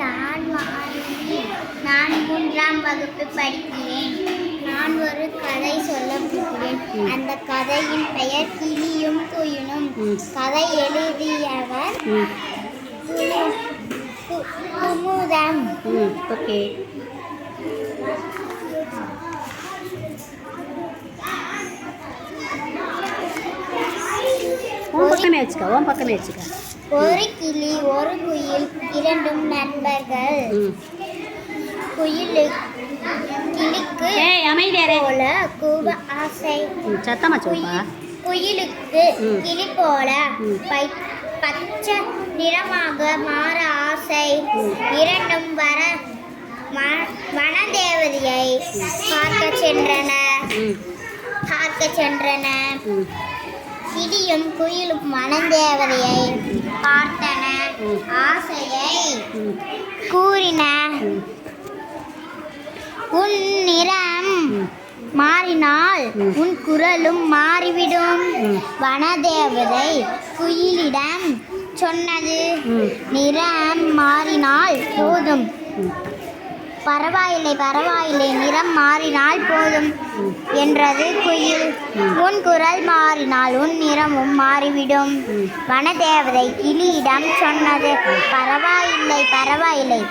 நான் மாலினி. நான் 3ஆம் வகுப்பு படிக்கிறேன். நான் ஒரு கதை சொல்லப் போகிறேன். அந்த கதையின் பெயர் கிளியும் குயிலும். கதை எழுதியவர் குமுதம். ஓகே. உன் பக்கமே வச்சுக்க. ஒரு கிளி ஒரு குயில் இரண்டும் நண்பர்கள். கிளிக்கு போல கூவ ஆசை. குயிலுக்கு கிளி போல பச்சை நிறமாக மாற ஆசை. இரண்டும் வனதேவதையை பார்க்க சென்றன. கிளியும் குயிலும் வனதேவதையை பார்த்தன. ஆசையை கூறின. உன் நிறம் மாறினால் உன் குரலும் மாறிவிடும். வனதேவதை குயிலிடம் சொன்னது. நிறம் மாறினால் போதும். பரவாயில்லை நிறம் மாறினால் போதும் என்றது குயில். உன் குரல் மாறினால் உன் நிறமும் மாறிவிடும். வனதேவதை கிளியிடம் சொன்னது. பரவாயில்லை